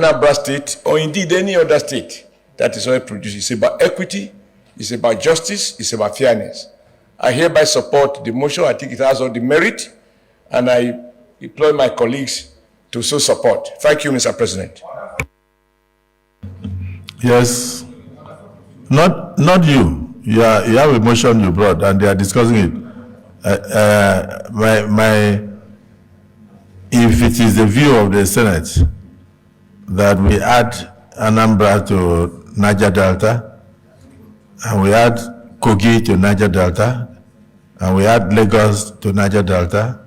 Anambra State, or indeed any other state that is oil produced. It's about equity, it's about justice, it's about fairness. I hereby support the motion. I think it has all the merit, and I employ my colleagues to so support. Thank you, Mr. President. Yes, not you. You have a motion you brought, and they are discussing it. If it is the view of the Senate that we add Anambra to Niger Delta, and we add Kogi to Niger Delta, and we add Lagos to Niger Delta,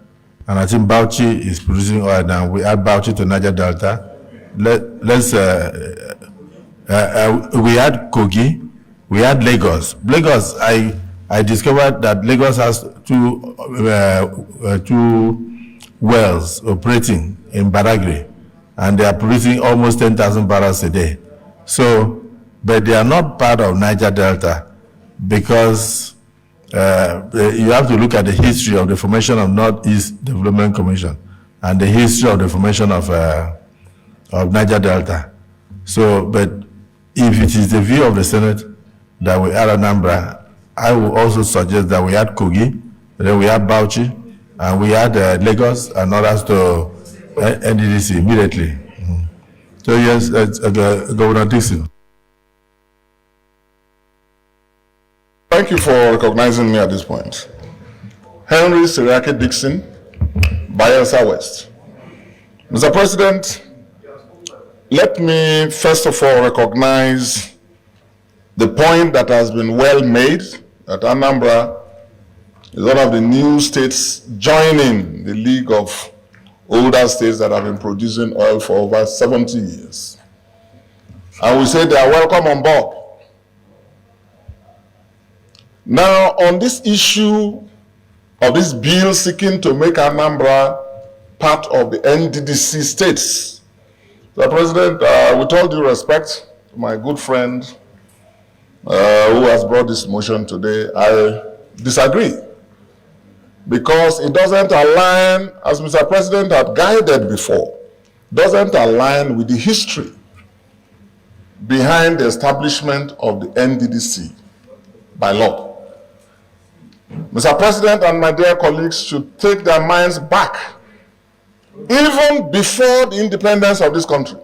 and I think Bauchi is producing oil now. We add Bauchi to Niger Delta. We add Kogi, we add Lagos. Lagos, I discovered that Lagos has two wells operating in Badagry, and they are producing almost 10,000 barrels a day. So, but they are not part of Niger Delta because you have to look at the history of the formation of Northeast Development Commission and the history of the formation of Niger Delta. So, but if it is the view of the Senate that we add Anambra, I will also suggest that we add Kogi, then we add Bauchi, and we add Lagos and others to NDDC immediately. So yes, Governor Dixon. Thank you for recognizing me at this point. Henry Siriake Dixon, Bayelsa West. Mr. President, let me first of all recognize the point that has been well made, that Anambra is one of the new states joining the league of older states that have been producing oil for over 70 years. And we say they are welcome on board. Now, on this issue of this bill seeking to make Anambra part of the NDDC states, Mr. President, with all due respect to my good friend who has brought this motion today, I disagree. Because it doesn't align, as Mr. President had guided before, doesn't align with the history behind the establishment of the NDDC by law. Mr. President and my dear colleagues should take their minds back, even before the independence of this country,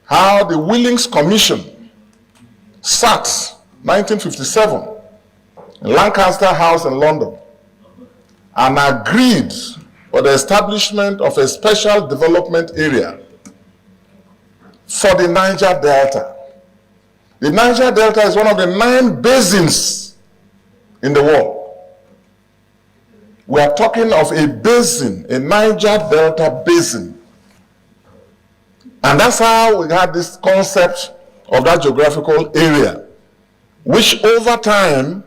how the Willings Commission sat 1957 in Lancaster House in London and agreed for the establishment of a special development area for the Niger Delta. The Niger Delta is one of the 9 basins in the world. We are talking of a basin, a Niger Delta basin. And that's how we had this concept of that geographical area, which over time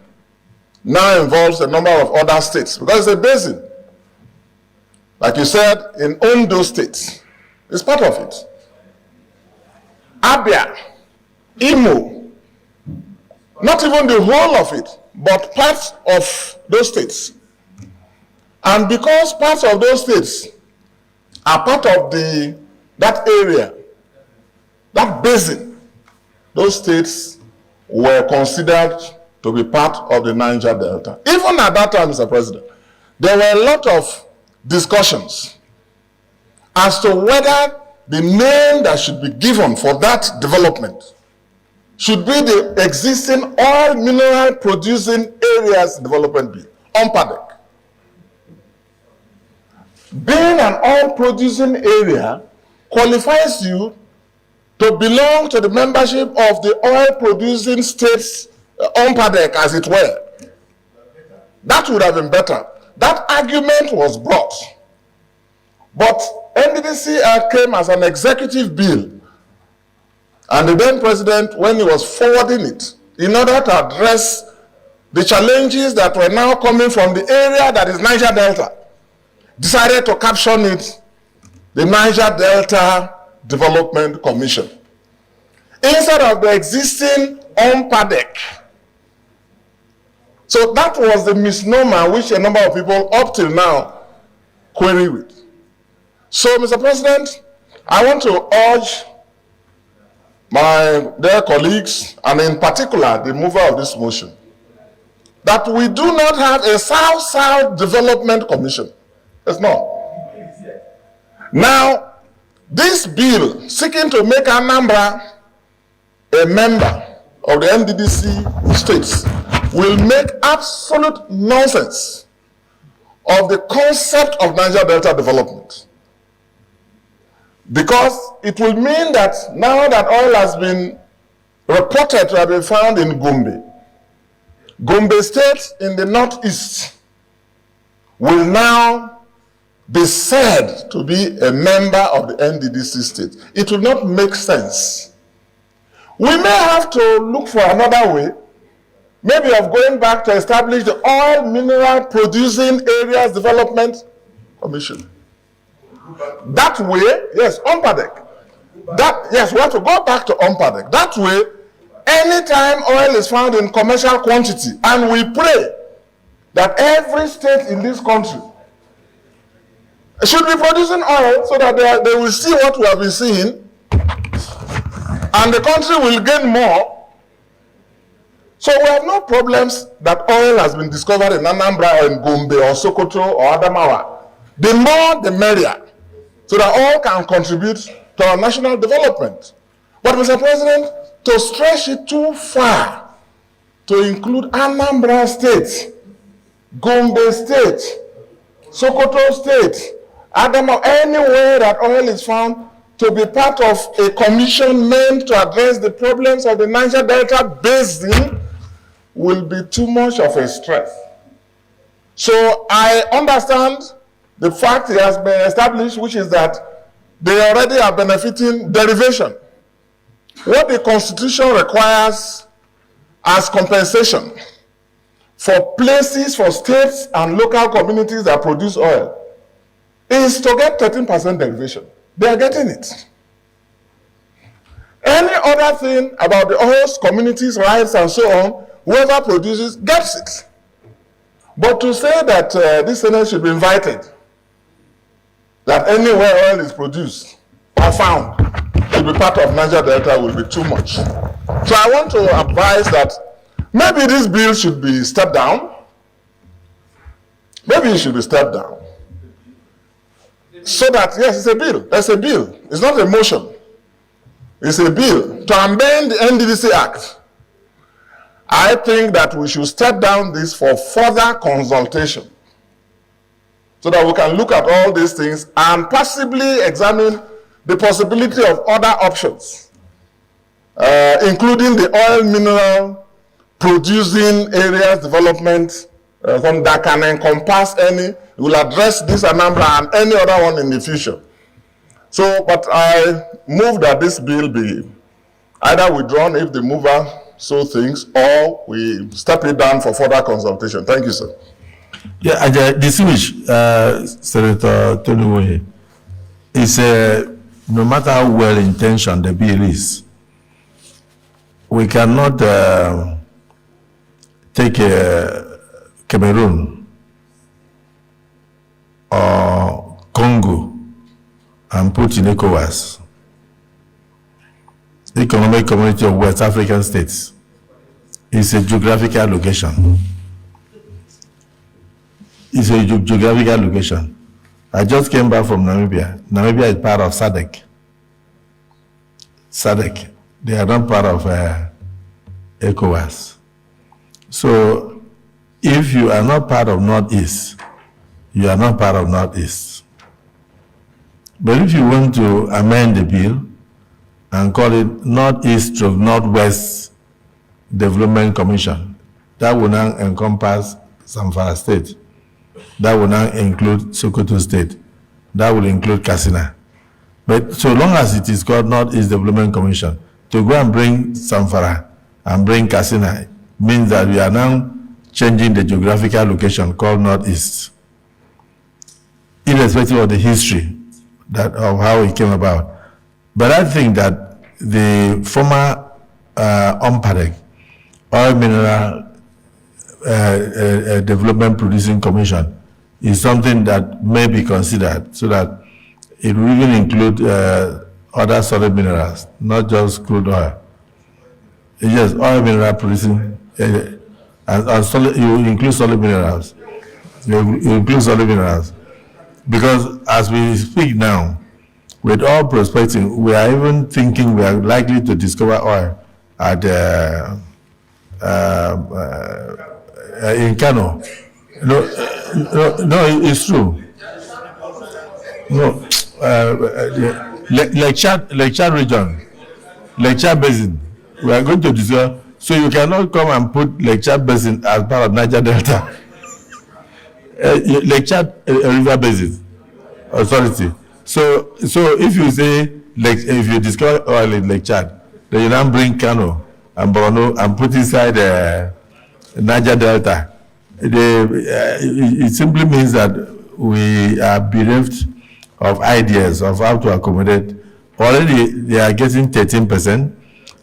now involves a number of other states, because it's a basin. Like you said, in Ondo State, it's part of it. Abia, Imo, not even the whole of it, but parts of those states. And because parts of those states are part of that area, that basin, those states were considered to be part of the Niger Delta. Even at that time, Mr. President, there were a lot of discussions as to whether the name that should be given for that development should be the existing oil mineral producing areas development bill, OMPADEC. Being an oil producing area qualifies you to belong to the membership of the oil producing states, OMPADEC as it were. That would have been better. That argument was brought. But NDDC came as an executive bill. And the then president, when he was forwarding it, in order to address the challenges that were now coming from the area that is Niger Delta, decided to caption it the Niger Delta Development Commission, instead of the existing OMPADEC. So that was the misnomer which a number of people up till now query with. So, Mr. President, I want to urge my dear colleagues, and in particular the mover of this motion, that we do not have a South-South Development Commission. There's not. Now, this bill seeking to make Anambra a member of the NDDC states will make absolute nonsense of the concept of Niger Delta development. Because it will mean that now that oil has been reported to have been found in Gombe, Gombe State in the northeast will now be said to be a member of the NDDC state. It will not make sense. We may have to look for another way, maybe of going back to establish the Oil Mineral Producing Areas Development Commission. That way, yes, OMPADEC. Yes, we have to go back to OMPADEC. That way, anytime oil is found in commercial quantity, and we pray that every state in this country should be producing oil so that they will see what we have been seeing, and the country will gain more. So we have no problems that oil has been discovered in Anambra or in Gombe or Sokoto or Adamawa. The more, the merrier, so that all can contribute to our national development. But Mr. President, to stretch it too far, to include Anambra State, Gombe State, Sokoto State, Adamawa, anywhere that oil is found, to be part of a commission meant to address the problems of the Niger Delta Basin will be too much of a stress. So I understand the fact it has been established, which is that they already are benefiting derivation. What the Constitution requires as compensation for places, for states and local communities that produce oil is to get 13% derivation. They are getting it. Any other thing about the host communities' rights and so on, whoever produces gets it. But to say that this Senate should be invited, that anywhere oil is produced or found to be part of Niger Delta will be too much. So I want to advise that maybe this bill should be stepped down. Maybe it should be stepped down. So that, yes, it's a bill. That's a bill. It's not a motion. It's a bill to amend the NDDC Act. I think that we should step down this for further consultation so that we can look at all these things and possibly examine the possibility of other options, including the oil mineral producing areas development that can encompass any, will address this Anambra and any other one in the future. So, but I move that this bill be either withdrawn if the mover so thinks, or we step it down for further consultation. Thank you, sir. Yeah, distinguished Senator Tony Woye, is no matter how well-intentioned the bill is, we cannot take Cameroon or Congo and put in ECOWAS, the Economic Community of West African States. It's a geographical location. It's a geographical location. I just came back from Namibia. Namibia is part of SADC. SADC. They are not part of ECOWAS. So if you are not part of Northeast, you are not part of Northeast. But if you want to amend the bill and call it Northeast to Northwest Development Commission, that will now encompass Zamfara State. That will now include Sokoto State. That will include Katsina. But so long as it is called Northeast Development Commission, to go and bring Zamfara and bring Katsina means that we are now changing the geographical location called Northeast, irrespective of the history of how it came about. But I think that the former OMPADEC, Oil Mineral Development Producing Commission, is something that may be considered so that it will even include other solid minerals, not just crude oil. Yes, oil mineral producing, and solid, you include solid minerals. You include solid minerals. Because as we speak now, with oil prospecting, we are even thinking we are likely to discover oil at in Kano. No, it's true. No, Lake Chad region, Lake Chad Basin. We are going to discuss. So you cannot come and put Lake Chad Basin as part of Niger Delta. Lake Chad River Basin Authority. So if you say if you discover oil in Lake Chad, then you now bring Kano and Borno and put inside Niger Delta. It simply means that we are bereft of ideas of how to accommodate. Already they are getting 13%,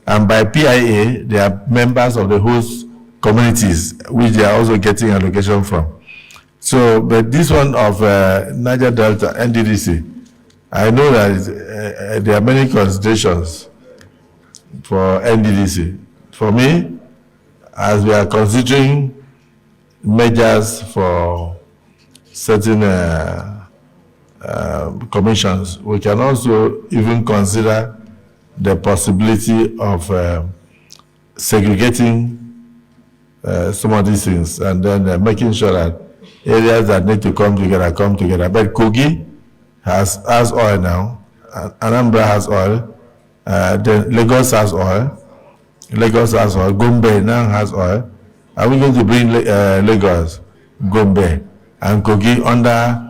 and by PIA they are members of the host communities, which they are also getting allocation from. So, but this one of Niger Delta, NDDC, I know that there are many considerations for NDDC. For me, as we are considering measures for certain commissions, we can also even consider the possibility of segregating some of these things, and then making sure that areas that need to come together. But Kogi has oil now, Anambra has oil, then Lagos has oil, Gombe now has oil. Are we going to bring Lagos, Gombe, and Kogi under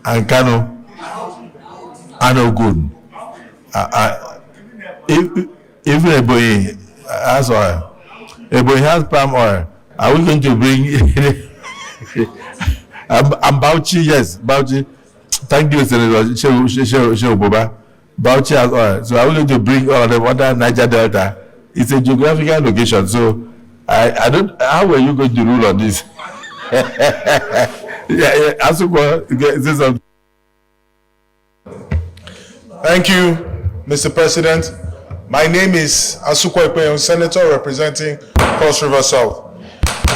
and Kano? Good. If Ebonyi has oil, Ebonyi has palm oil, are we going to bring and Bauchi? Yes, Bauchi. Thank you, Senator Shehu Boba. Bauchi has oil. So are we going to bring all of them under Niger Delta? It's a geographical location. So I don't. How are you going to rule on this? Say something. Thank you, Mr. President. My name is Asukwa Ipeyon, Senator representing Cross River South.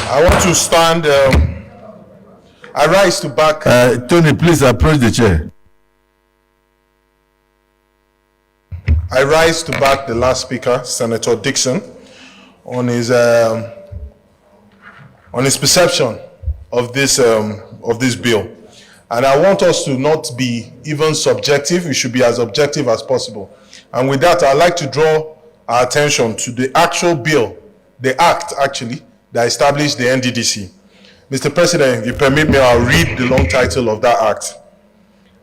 I want to stand. I rise to back. Tony, please approach the chair. I rise to back the last speaker, Senator Dixon, on his perception of this bill. And I want us to not be even subjective. We should be as objective as possible. And with that, I'd like to draw our attention to the actual bill, the act actually, that established the NDDC. Mr. President, if you permit me, I'll read the long title of that act.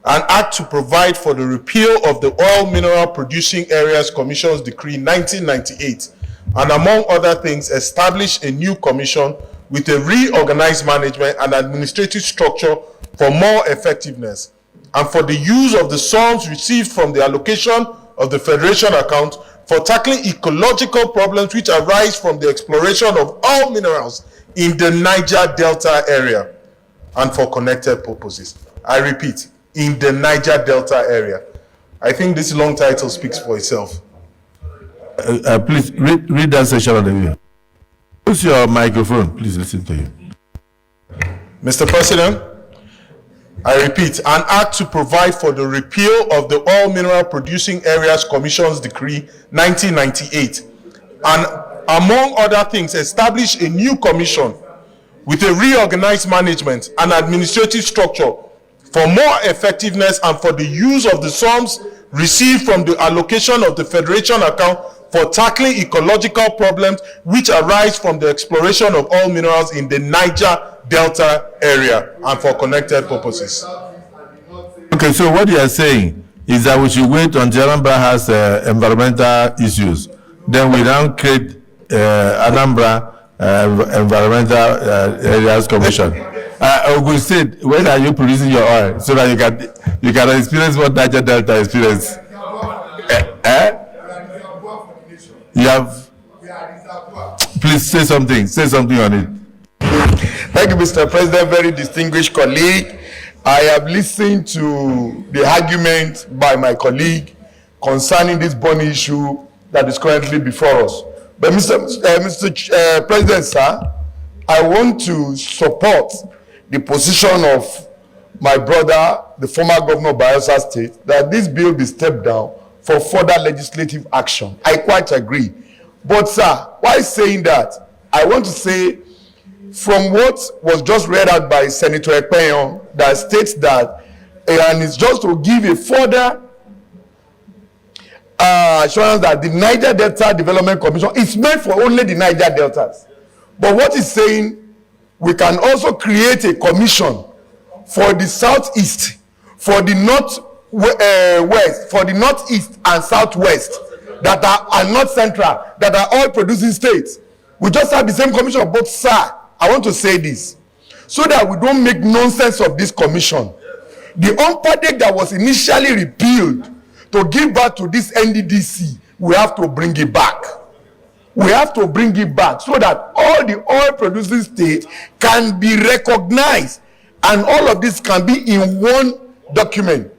An act to provide for the repeal of the Oil Mineral Producing Areas Commission's Decree 1998, and among other things, establish a new commission with a reorganized management and administrative structure for more effectiveness, and for the use of the sums received from the allocation of the Federation account for tackling ecological problems which arise from the exploration of oil minerals in the Niger Delta area and for connected purposes. I repeat, in the Niger Delta area. I think this long title speaks for itself. Please read that section of the video. Use your microphone. Please listen to you. Mr. President, I repeat, an act to provide for the repeal of the Oil Mineral Producing Areas Commission's Decree 1998, and among other things, establish a new commission with a reorganized management and administrative structure for more effectiveness and for the use of the sums received from the allocation of the Federation account for tackling ecological problems which arise from the exploration of oil minerals in the Niger Delta area and for connected purposes. Okay, so what you are saying is that we should wait until Anambra has environmental issues. Then we now create Anambra Environmental Areas Commission. Ogun State, when are you producing your oil so that you can experience what Niger Delta experience? You have. Please say something. Say something on it. Thank you, Mr. President. Very distinguished colleague. I have listened to the argument by my colleague concerning this burning issue that is currently before us. But Mr. President, sir, I want to support the position of my brother, the former governor of Bayelsa State, that this bill be stepped down for further legislative action. I quite agree. But, sir, why saying that? I want to say, from what was just read out by Senator Ekpeyon, that states that, and it's just to give a further assurance that the Niger Delta Development Commission is meant for only the Niger Deltas. But what it's saying, we can also create a commission for the southeast, for the west, for the northeast and southwest that are not central, that are all producing states. We just have the same commission. But, sir, I want to say this so that we don't make nonsense of this commission. The OMPADEC that was initially repealed to give back to this NDDC, we have to bring it back. We have to bring it back so that all the oil producing states can be recognized and all of this can be in one document.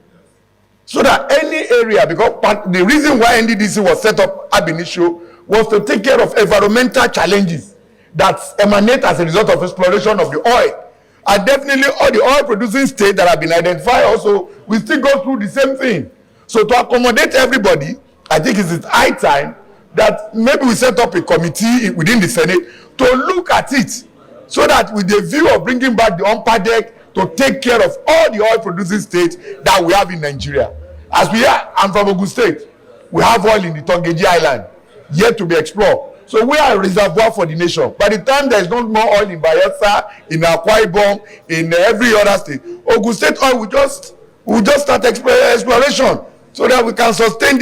So that any area, because the reason why NDDC was set up ab initio was to take care of environmental challenges that emanate as a result of exploration of the oil. And definitely all the oil producing states that have been identified also will still go through the same thing. So to accommodate everybody, I think it's high time that maybe we set up a committee within the Senate to look at it so that with the view of bringing back the OMPADEC to take care of all the oil producing states that we have in Nigeria. As we are, I'm from Ogun State. We have oil in the Tongeji Island, yet to be explored. So we are a reservoir for the nation. By the time there is not more oil in Bayelsa, in Akwa Ibom, in every other state, Ogun State oil will just start exploration so that we can sustain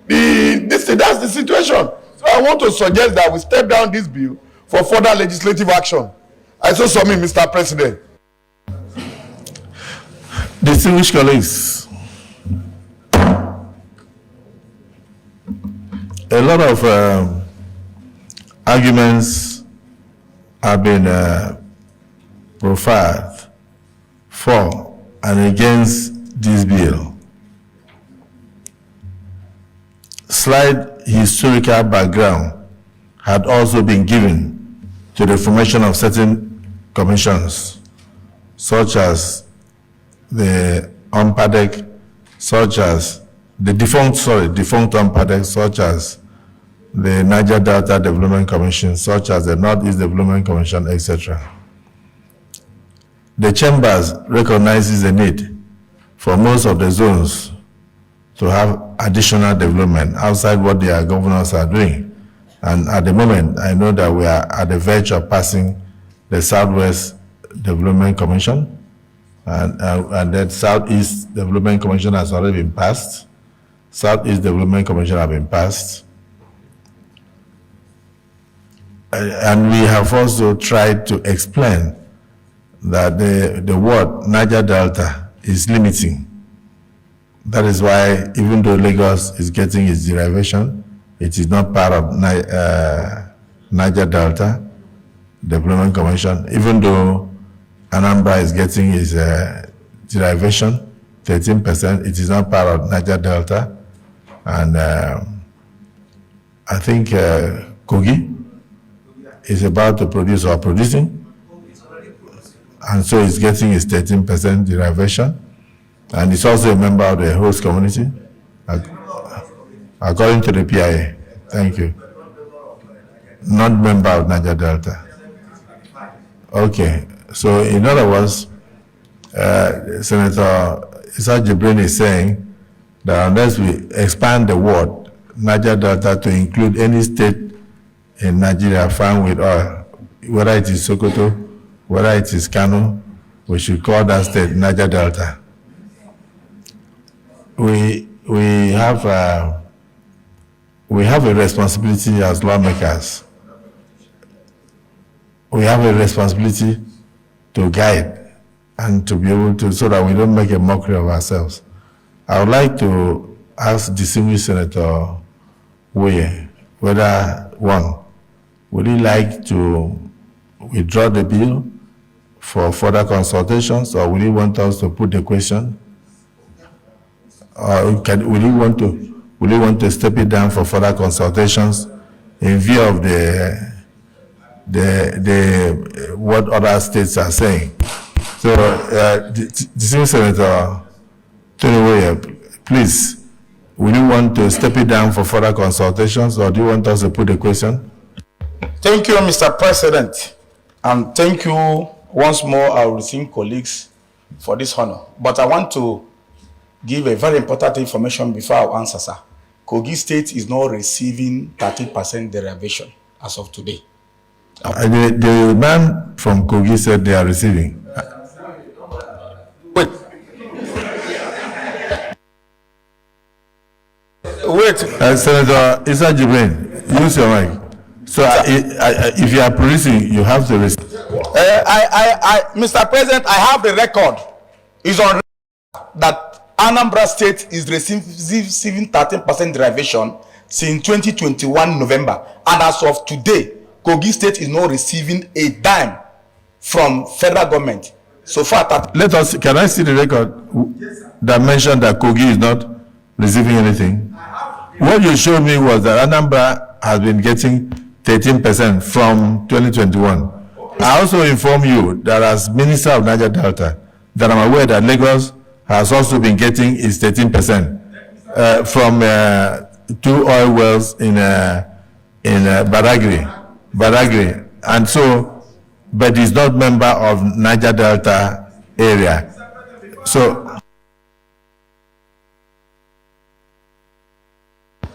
that's the situation. So I want to suggest that we step down this bill for further legislative action. I so submit, Mr. President. Distinguished colleagues, a lot of arguments have been profiled for and against this bill. Slight historical background had also been given to the formation of certain commissions, such as the OMPADEC, such as the defunct OMPADEC, such as the Niger Delta Development Commission, such as the Northeast Development Commission, etc. The chambers recognizes the need for most of the zones to have additional development outside what their governors are doing. And at the moment, I know that we are at the verge of passing the Southwest Development Commission, and that Southeast Development Commission has already been passed. Southeast Development Commission have been passed. And we have also tried to explain that the word Niger Delta is limiting. That is why even though Lagos is getting its derivation, it is not part of Niger Delta Development Commission. Even though Anambra is getting its derivation, 13%, it is not part of Niger Delta. And I think Kogi is about to produce or producing. And so it's getting its 13% derivation. And it's also a member of the host community, according to the PIA. Thank you. Not member of Niger Delta. Okay, so in other words, Senator Issa Jibrin is saying that unless we expand the word Niger Delta to include any state in Nigeria found with oil, whether it is Sokoto, whether it is Kano, we should call that state Niger Delta. We have a responsibility as lawmakers. We have a responsibility to guide and to be able to, so that we don't make a mockery of ourselves. I would like to ask distinguished Senator Woye whether, one, would he like to withdraw the bill for further consultations, or would he want us to put the question? Or will you want to step it down for further consultations in view of what other states are saying? So, the Senator Tony Woyer, please, will you want to step it down for further consultations, or do you want us to put a question? Thank you, Mr. President, and thank you once more, our esteemed colleagues, for this honor. But I want to give a very important information before I answer, sir. Kogi State is not receiving 30% derivation as of today. The man from Kogi said they are receiving. Wait. Senator Issa Jibrin, use your mic. So if you are producing, you have to receive. Mr. President, I have the record. It's on that Anambra State is receiving 13% derivation since 2021 November. And as of today, Kogi State is not receiving a dime from federal government. So far, can I see the record that mentioned that Kogi is not receiving anything? What you showed me was that Anambra has been getting 13% from 2021. I also inform you that as Minister of Niger Delta, that I'm aware that Lagos has also been getting its 13% from 2 oil wells in Badagry, and so, but is not member of Niger Delta area. So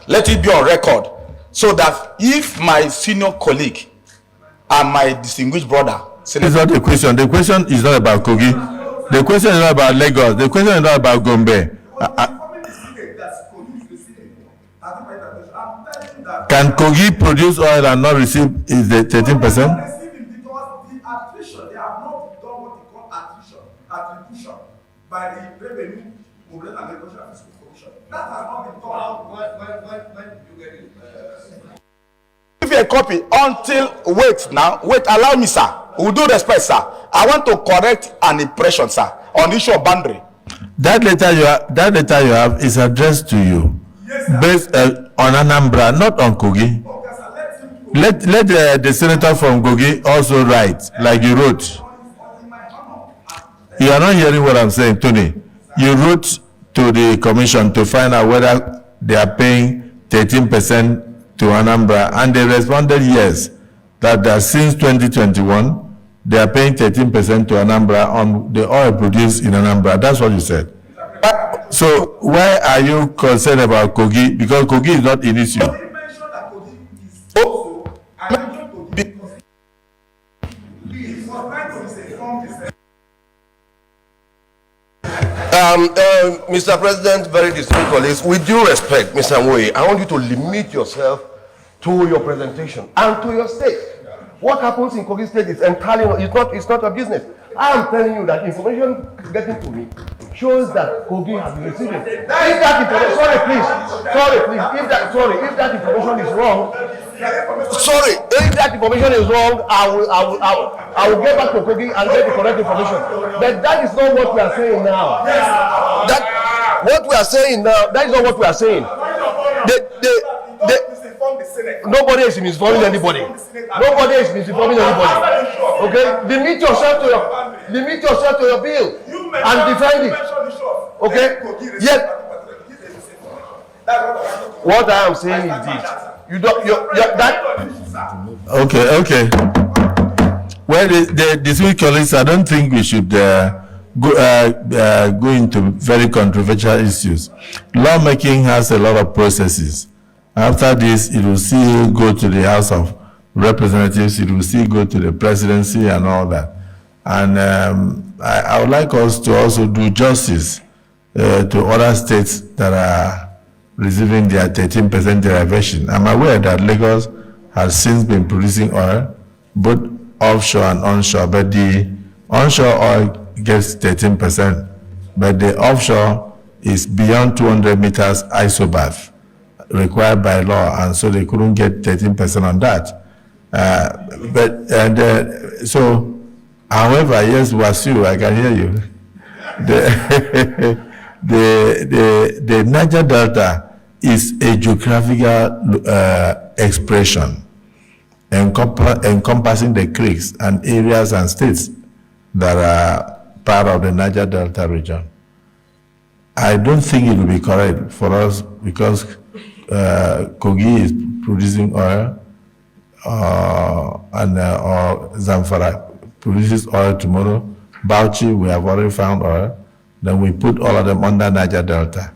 let it be on record, so that if my senior colleague and my distinguished brother, it's not the question. The question is not about Kogi. The question is not about Lagos. The question is not about Gombe. Can Kogi produce oil and not receive is the 13%? They have not done what they call attribution by the revenue and agricultural fiscal commission. That has not been done. When did you get it? Give you a copy until wait, allow me, sir. With due respect, sir, I want to correct an impression, sir, on the issue of boundary. That letter you have is addressed to you, yes, based on Anambra, not on Kogi. Okay, sir, let the senator from Kogi also write, like you wrote. You are not hearing what I'm saying, Tony. You wrote to the commission to find out whether they are paying 13% to Anambra, and they responded yes, that since 2021 they are paying 13% to Anambra on the oil produced in Anambra. That's what you said. So why are you concerned about Kogi? Because Kogi is not in issue. Mr. President, very distinguished colleagues, with due respect, Mr. Nwoye, I want you to limit yourself to your presentation and to your state. What happens in Kogi State is entirely it's not a business. I am telling you that information getting to me shows that Kogi has been receiving. If that information, if that information is wrong, if that information is wrong, I will get back to Kogi and get the correct information. But that is not what we are saying now. What we are saying now, that is not what we are saying. Nobody is misinforming anybody. Nobody is misinforming anybody. Okay? Limit yourself to your bill and defend it. Okay? Yet, what I am saying is this. Okay. Well, the sweet colleagues, I don't think we should go into very controversial issues. Lawmaking has a lot of processes. After this, it will still go to the House of Representatives, it will still go to the presidency and all that. And I would like us to also do justice to other states that are receiving their 13% derivation. I'm aware that Lagos has since been producing oil, both offshore and onshore, but the onshore oil gets 13%, but the offshore is beyond 200 meters isobath required by law, and so they couldn't get 13% on that. So, however, yes, Wasu, I can hear you. the Niger Delta is a geographical expression encompassing the creeks and areas and states that are part of the Niger Delta region. I don't think it will be correct for us because Kogi is producing oil and Zamfara produces oil tomorrow. Bauchi, we have already found oil. Then we put all of them under Niger Delta.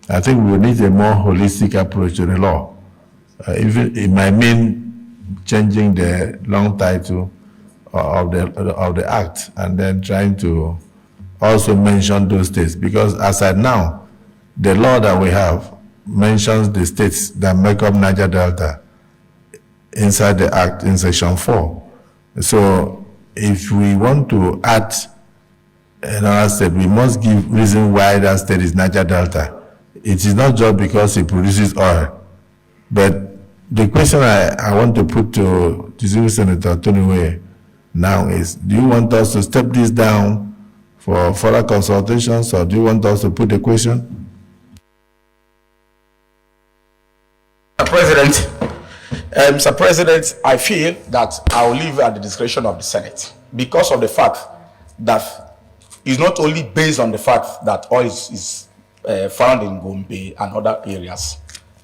I think we need a more holistic approach to the law. Even it might mean changing the long title of the act and then trying to also mention those states, because as at now, the law that we have mentions the states that make up Niger Delta inside the act in section 4. So if we want to add another state, we must give reason why that state is Niger Delta. It is not just because it produces oil. But the question I want to put to Distinguished Senator Tony Way now is, do you want us to step this down for further consultations, or do you want us to put the question? Mr. President, I feel that I will leave at the discretion of the Senate because of the fact that it's not only based on the fact that oil is found in Gombe and other areas.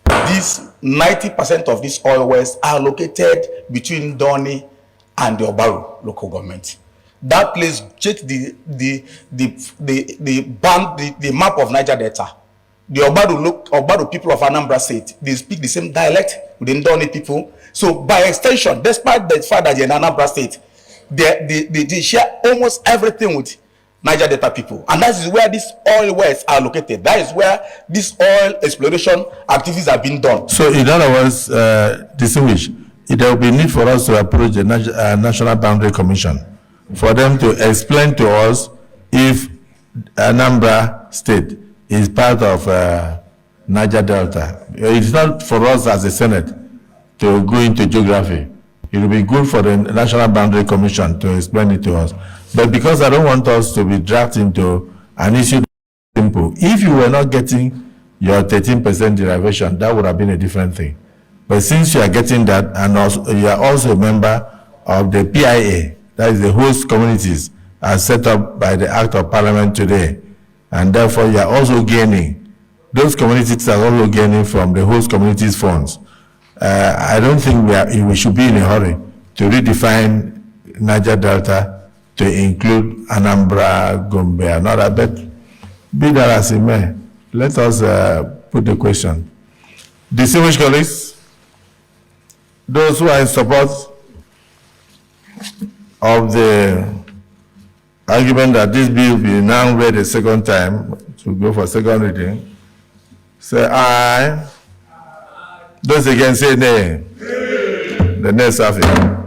This 90% of these oil wells are located between Doni and the Obaru local government. That place, check the map of Niger Delta. The Obaru people of Anambra State, they speak the same dialect with the Ndoni people. So by extension, despite the fact that they're in Anambra State, they share almost everything with Niger Delta people. And that is where these oil wells are located. That is where these oil exploration activities are being done. So in other words, distinguished, there will be need for us to approach the National Boundary Commission for them to explain to us if Anambra State is part of Niger Delta. It's not for us as a Senate to go into geography. It will be good for the National Boundary Commission to explain it to us. But because I don't want us to be dragged into an issue simple, if you were not getting your 13% derivation, that would have been a different thing. But since you are getting that, and also, you are also a member of the PIA, that is the host communities, as set up by the Act of Parliament today, and therefore you are also gaining. Those communities are also gaining from the host communities funds. I don't think we should be in a hurry to redefine Niger Delta to include Anambra, Gombe, and other, but be that as it may, let us put the question. Distinguished colleagues, those who are in support of the argument that this bill be now read a second time, to go for second reading, say aye. Those against say nay. The next have it.